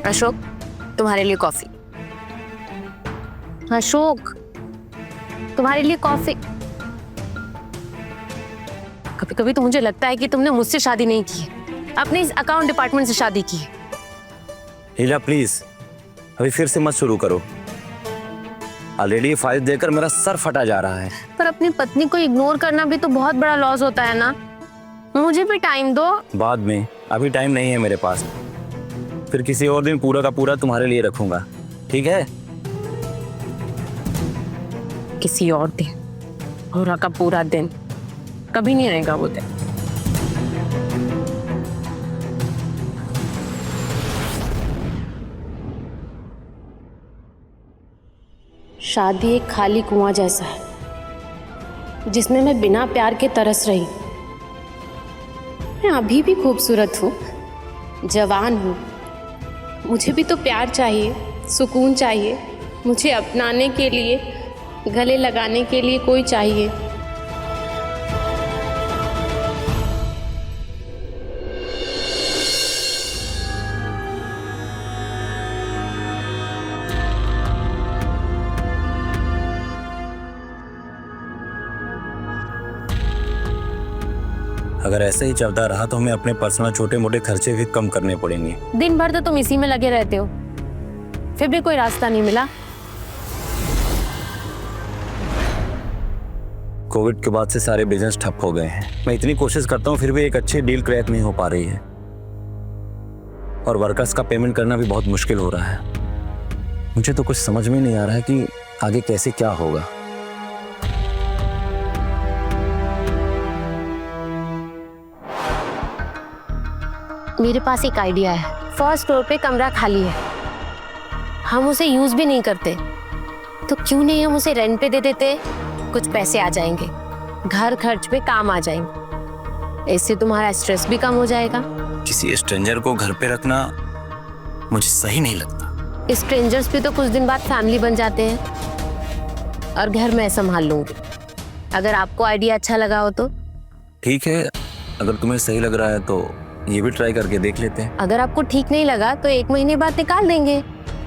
अशोक, तुम्हारे लिए कॉफी। अशोक, तुम्हारे लिए कॉफी। कभी कभी तो मुझे लगता है कि तुमने मुझसे शादी नहीं की है, अपने इस अकाउंट डिपार्टमेंट से शादी की है। हीरा प्लीज अभी फिर से मत शुरू करो। ऑलरेडी फाइल देकर मेरा सर फटा जा रहा है। पर अपनी पत्नी को इग्नोर करना भी तो बहुत बड़ा लॉस होता है ना। मुझे भी टाइम दो। बाद में, अभी टाइम नहीं है मेरे पास। फिर किसी और दिन पूरा का पूरा तुम्हारे लिए रखूंगा, ठीक है? किसी और दिन, पूरा का पूरा दिन कभी नहीं आएगा वो दिन। शादी एक खाली कुआं जैसा है जिसमें मैं बिना प्यार के तरस रही। मैं अभी भी खूबसूरत हूँ, जवान हूँ, मुझे भी तो प्यार चाहिए, सुकून चाहिए, मुझे अपनाने के लिए, गले लगाने के लिए कोई चाहिए। अगर ऐसे ही चलता रहा तो हमें अपने पर्सनल छोटे मोटे खर्चे भी कम करने पड़ेंगे। दिन भर तो तुम इसी में लगे रहते हो, फिर भी कोई रास्ता नहीं मिला। कोविड के बाद से सारे बिजनेस ठप हो गए हैं। मैं इतनी कोशिश करता हूँ फिर भी एक अच्छी डील क्रैक नहीं हो पा रही है, और वर्कर्स का पेमेंट करना भी बहुत मुश्किल हो रहा है। मुझे तो कुछ समझ में नहीं आ रहा है कि आगे कैसे क्या होगा। मेरे पास एक आइडिया है। फर्स्ट फ्लोर पे कमरा खाली है, हम उसे यूज भी नहीं करते, तो क्यों नहीं हम उसे रेंट पे दे देते? कुछ पैसे आ जाएंगे, घर खर्च पे काम आ जाएंगे, इससे तुम्हारा स्ट्रेस भी कम हो जाएगा। किसी स्ट्रेंजर को घर पे रखना मुझे सही नहीं लगता। स्ट्रेंजर्स भी तो कुछ दिन बाद फैमिली बन जाते हैं, और घर मैं संभाल लूंगी। अगर आपको आइडिया अच्छा लगा हो तो ठीक है, अगर तुम्हें सही लग रहा है तो ये भी ट्राई करके देख लेते हैं। अगर आपको ठीक नहीं लगा तो 1 महीने बाद निकाल देंगे।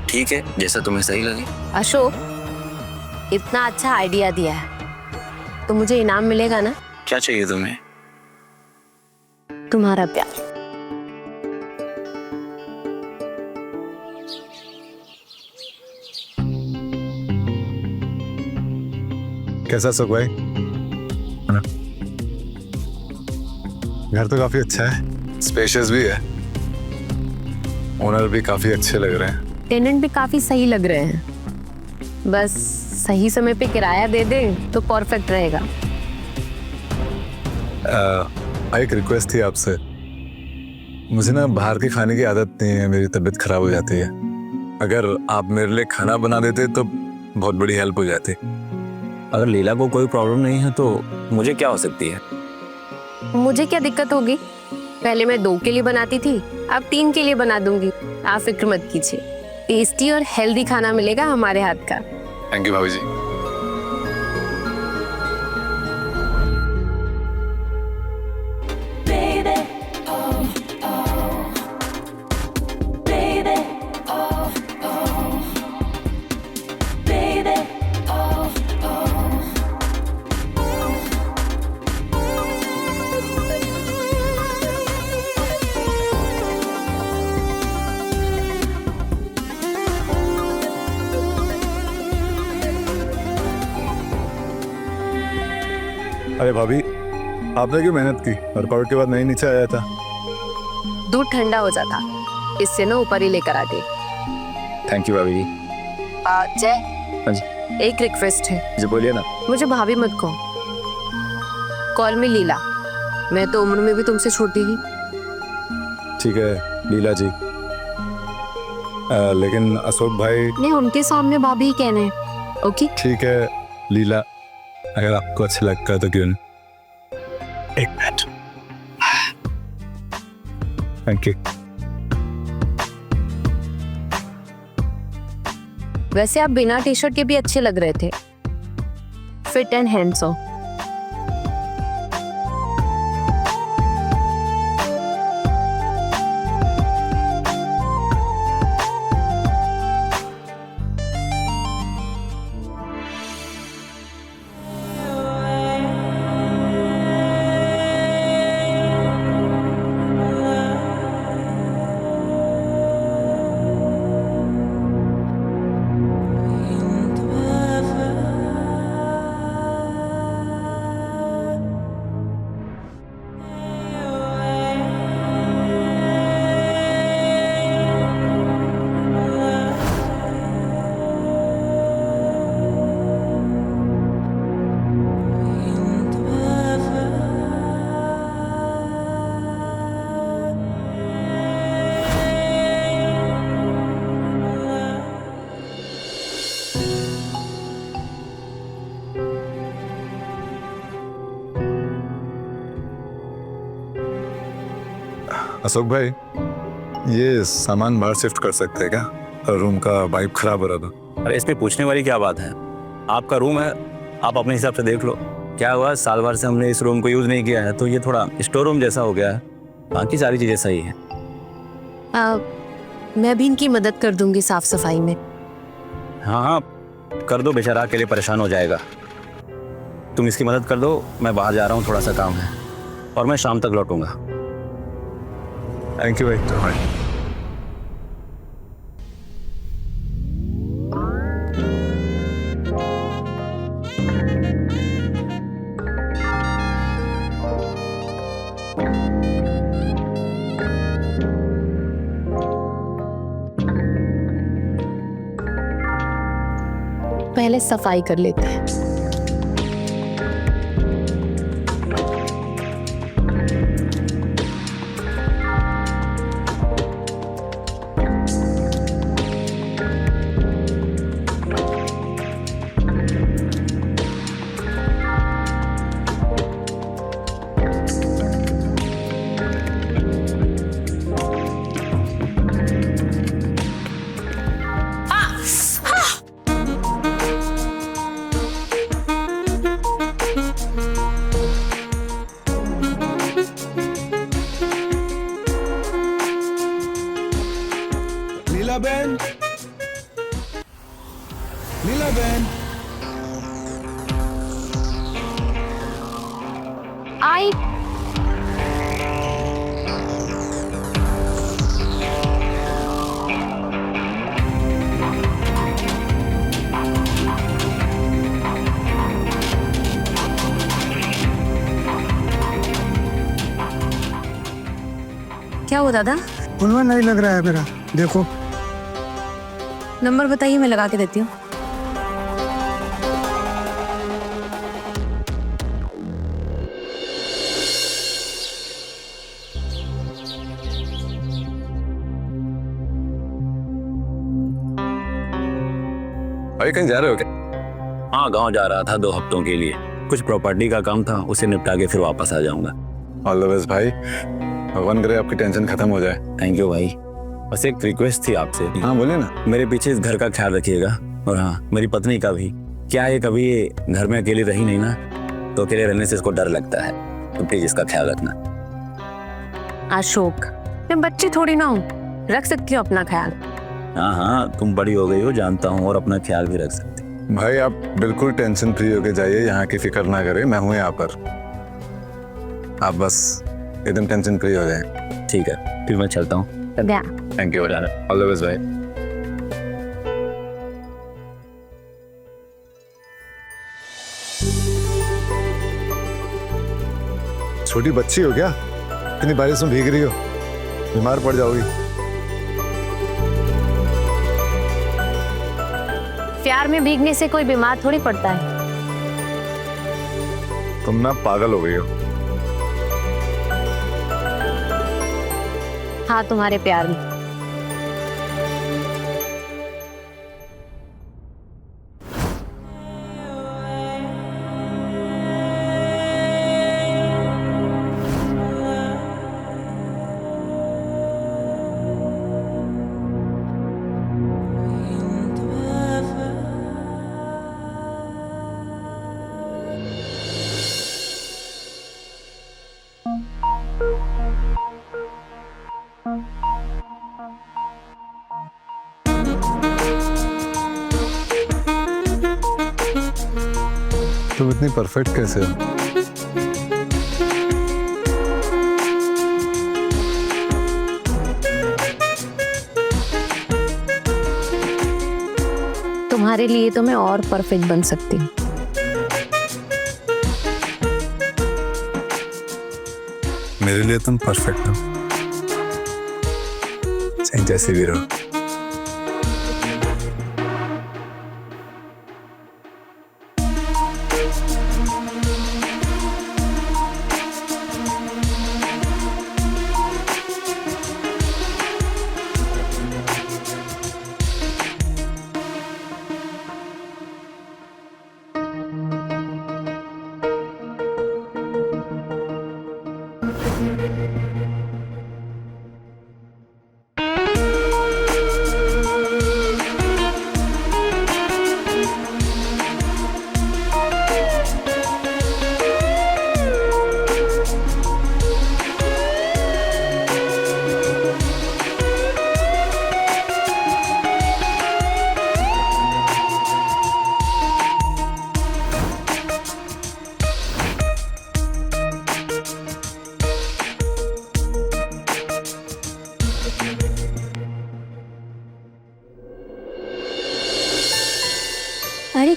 ठीक है, जैसा तुम्हें सही लगे। अशोक, इतना अच्छा आइडिया दिया है तो मुझे इनाम मिलेगा ना? क्या चाहिए तुम्हें? तुम्हारा प्यार। कैसा सुख भाई? घर तो काफी अच्छा है, स्पेशियस भी है, ओनर भी काफी अच्छे लग रहे हैं, टेनेंट भी काफी सही लग रहे हैं, बस सही समय पे किराया दे दे तो परफेक्ट रहेगा। एक रिक्वेस्ट थी आपसे। मुझे ना बाहर के खाने की आदत नहीं है, मेरी तबीयत खराब हो जाती है। अगर आप मेरे लिए खाना बना देते तो बहुत बड़ी हेल्प हो जाती। अगर लीला को कोई प्रॉब्लम नहीं है तो मुझे क्या हो सकती है? मुझे क्या दिक्कत होगी? पहले मैं 2 के लिए बनाती थी, अब 3 के लिए बना दूंगी। आप फिक्र मत कीजिए, टेस्टी और हेल्दी खाना मिलेगा हमारे हाथ का। थैंक यू भाभी जी। अरे भाभी, आपने क्यों मेहनत की? वर्कआउट के बाद नहीं नीचे आया था? दूध ठंडा हो जाता, इससे ना ऊपर ही लेकर आ गई। थैंक यू भाभी जी। जय, हाँ जी। एक रिक्वेस्ट है। जी बोलिए ना। मुझे भाभी मत कहो, कॉल मी लीला। मैं तो उम्र में भी तुमसे छोटी ही। ठीक है लीला जी। लेकिन अशोक भाई। नहीं, उनके सामने भाभी ही कहने हैं। ओके ठीक है लीला, अगर आपको अच्छा लगता है तो क्यों नहीं? एक मिनट। Thank you. वैसे आप बिना टी शर्ट के भी अच्छे लग रहे थे, फिट एंड हैंडसम। अशोक भाई, ये सामान बाहर शिफ्ट कर सकते हैं क्या? रूम का वाइब खराब हो रहा था। अरे इसमें पूछने वाली क्या बात है? आपका रूम है, आप अपने हिसाब से देख लो। क्या हुआ, साल भर से हमने इस रूम को यूज़ नहीं किया है तो ये थोड़ा स्टोर रूम जैसा हो गया है। बाकी सारी चीज़ें सही है। मैं भी इनकी मदद कर दूंगी साफ सफाई में। हाँ हाँ कर दो, बेचारा अकेले परेशान हो जाएगा। तुम इसकी मदद कर दो, मैं बाहर जा रहा हूँ, थोड़ा सा काम है और मैं शाम तक लौटूंगा। थैंक यू भाई। पहले सफाई कर लेते हैं। लीलाबेन, लीलाबेन, आई क्या हुआ दादा? खुलवा नहीं लग रहा है मेरा, देखो। नंबर बताइए, मैं लगा के देती हूँ। भाई कहीं जा रहे हो क्या? हाँ गांव जा रहा था 2 हफ्तों के लिए, कुछ प्रॉपर्टी का काम था, उसे निपटा के फिर वापस आ जाऊंगा। ऑल द बेस्ट भाई, भगवान करे आपकी टेंशन खत्म हो जाए। थैंक यू भाई। बस एक रिक्वेस्ट थी आपसे। हाँ बोलिए ना। मेरे पीछे इस घर का ख्याल रखिएगा, और हाँ मेरी पत्नी का भी। क्या है, कभी ये घर में अकेली रही नहीं ना, तो अकेले रहने से इसको डर लगता है, तो प्लीज इसका ख्याल रखना। अशोक, मैं बच्ची थोड़ी ना हूँ, रख सकती हूँ अपना ख्याल। हाँ हाँ तुम बड़ी हो गई हो, जानता हूँ, और अपना ख्याल भी रख सकती। भाई आप बिल्कुल टेंशन फ्री होके जाइए, यहाँ की फिक्र ना करें, मैं हूँ यहाँ पर। आप बस एकदम टेंशन फ्री हो जाए। ठीक है, फिर मैं चलता हूँ। Thank you, all the best भाई। छोटी बच्ची हो क्या? इतनी बारिश में भीग रही हो, बीमार पड़ जाओगी। प्यार में भीगने से कोई बीमार थोड़ी पड़ता है। तुम ना पागल हो गई हो। हाँ, तुम्हारे प्यार में। तुम इतनी परफेक्ट कैसे हो? तुम्हारे लिए तो मैं और परफेक्ट बन सकती हूँ। मेरे लिए तुम परफेक्ट हो, चाहे जैसे भी रहो।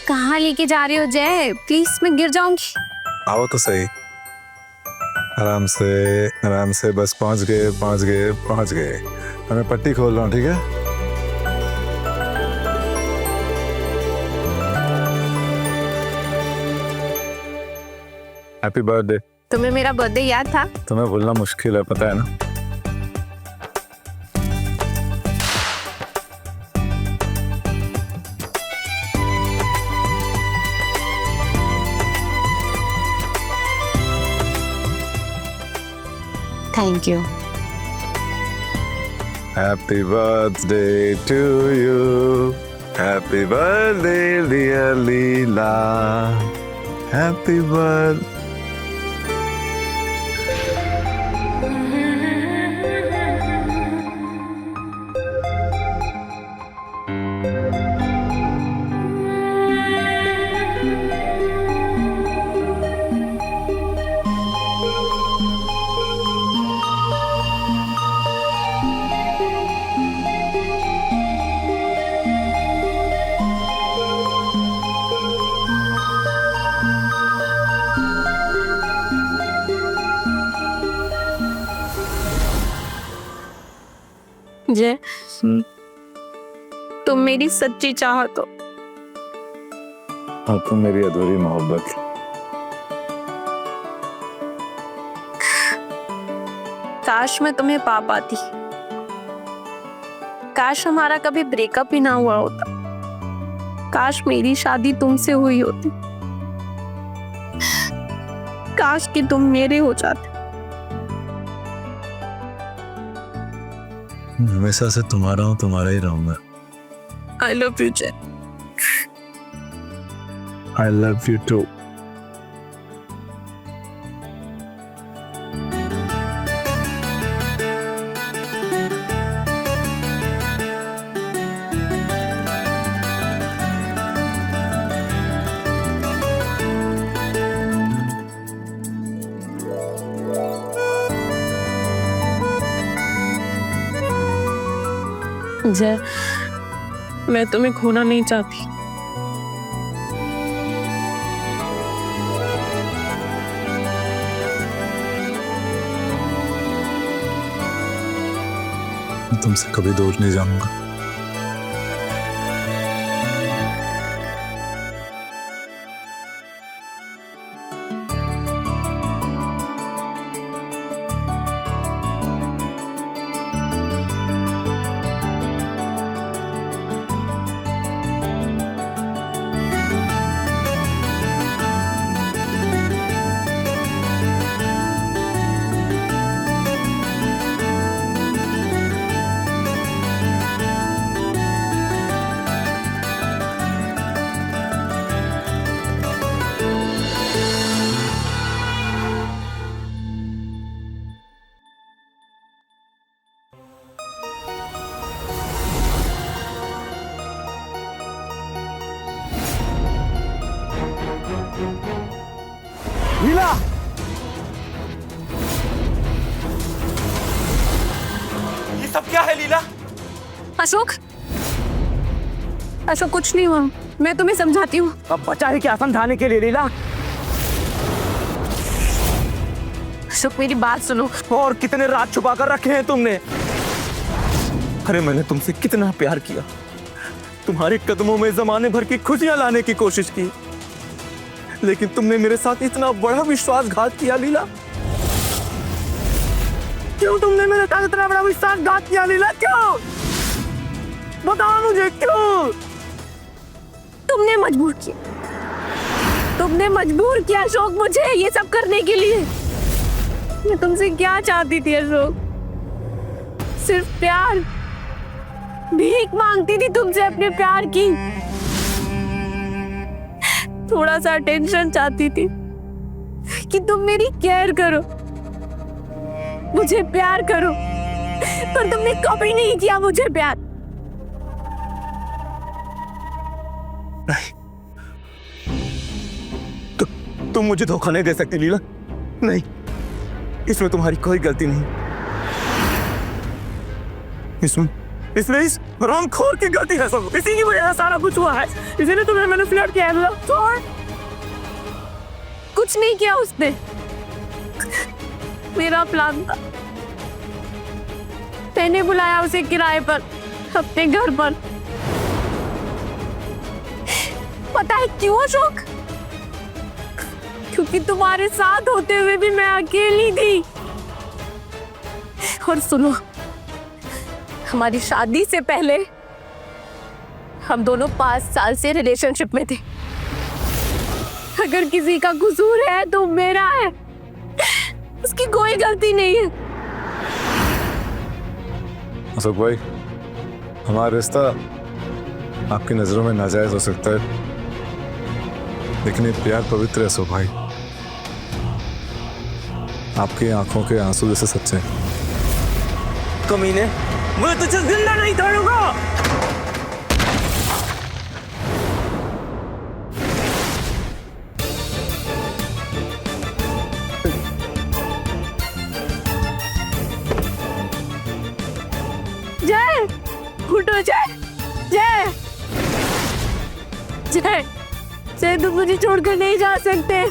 कहाँ लेके जा रहे हो जय? प्लीज मैं गिर जाऊंगी। आओ तो सही। आराम से बस पहुंच गए। मैं पट्टी खोल रहा हूँ, ठीक है? Happy birthday. तुम्हें मेरा बर्थडे याद था? तुम्हें भूलना मुश्किल है, पता है ना? Thank you. Happy birthday to you. Happy birthday, dear Leela. Happy birthday. जय, तुम मेरी सच्ची चाहत हो और तुम मेरी अधूरी मोहब्बत। काश मैं तुम्हें पा पाती। काश हमारा कभी ब्रेकअप ही ना हुआ होता। काश मेरी शादी तुमसे हुई होती। काश कि तुम मेरे हो जाते। हमेशा से तुम्हारा हूँ, तुम्हारा ही रहूंगा। आई लव यू जय। I love you too. जय, मैं तुम्हें खोना नहीं चाहती। मैं तुमसे कभी दूर नहीं जाऊंगा। लीला, ये सब क्या है लीला? अशोक, अशोक कुछ नहीं हुआ, मैं तुम्हें समझाती हूँ। अब बचा है क्या समझाने के लिए लीला? अशोक मेरी बात सुनो। और कितने राज छुपा कर रखे हैं तुमने? अरे मैंने तुमसे कितना प्यार किया, तुम्हारे कदमों में जमाने भर की खुशियां लाने की कोशिश की, लेकिन तुमने मेरे साथ इतना बड़ा विश्वासघात किया लीला। क्यों तुमने मेरे साथ इतना बड़ा विश्वासघात किया लीला? क्यों? बताओ मुझे क्यों? तुमने मजबूर किया, तुमने मजबूर किया अशोक मुझे ये सब करने के लिए। मैं तुमसे क्या चाहती थी अशोक? सिर्फ प्यार, भीख मांगती थी तुमसे अपने प्यार की। थोड़ा सा अटेंशन चाहती थी कि तुम मेरी केयर करो, मुझे प्यार करो, पर तुमने कभी नहीं किया मुझे प्यार। तुम मुझे धोखा नहीं दे सकती लीला। नहीं, इसमें तुम्हारी कोई गलती नहीं। इसलिए इस हरामखोर की गलती है सब, इसी की वजह से सारा कुछ हुआ है, इसीलिए तुम्हें मैंने फ्लर्ट किया है। छोड़। कुछ नहीं किया उसने, मेरा प्लान था। मैंने बुलाया उसे किराए पर अपने घर पर। पता है क्यों अशोक? क्योंकि तुम्हारे साथ होते हुए भी मैं अकेली थी। और सुनो, हमारी शादी से पहले हम दोनों 5 साल से रिलेशनशिप में थे। अगर किसी का कसूर है तो मेरा है, उसकी कोई गलती नहीं है। अशोक भाई, हमारा रिश्ता आपकी नजरों में नाजायज हो सकता है, लेकिन ये प्यार पवित्र है अशोक भाई। आपकी आंखों के आंसू जैसे सच्चे हैं। कमीने, मैं तुझे जिंदा नहीं छोड़ूंगा। जय, उठो जय, जय, जय, जय, तुम मुझे छोड़कर नहीं जा सकते।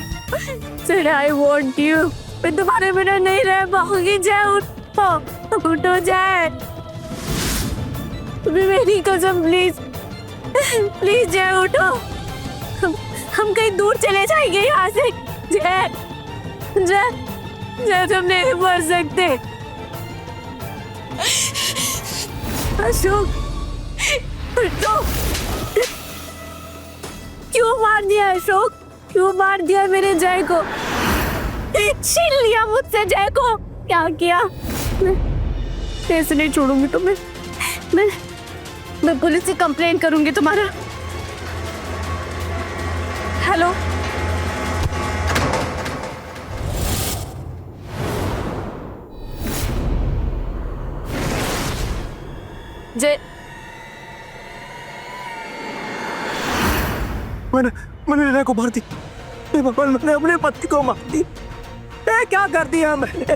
जय, आई वॉन्ट यू। मैं तुम्हारे बिना नहीं रह पाऊंगी। जय उठो, उठो जय, तुम्हें मेरी कसम, प्लीज प्लीज जय उठो। हम कहीं दूर चले जाएंगे यहाँ से। जय, जय, जय, तुम नहीं मर सकते। अशोक, उठो। क्यों मार दिया अशोक? क्यों मार दिया मेरे जय को? छीन लिया मुझसे जय को। क्या किया? मैं ऐसे नहीं छोड़ूंगी तुम्हें। मैं पुलिस से कंप्लेन करूंगी तुम्हारा। हेलो, जय, मैंने रीना को मार दी। भगवान, मैंने अपने पति को मार दी। क्या कर दिया मैंने?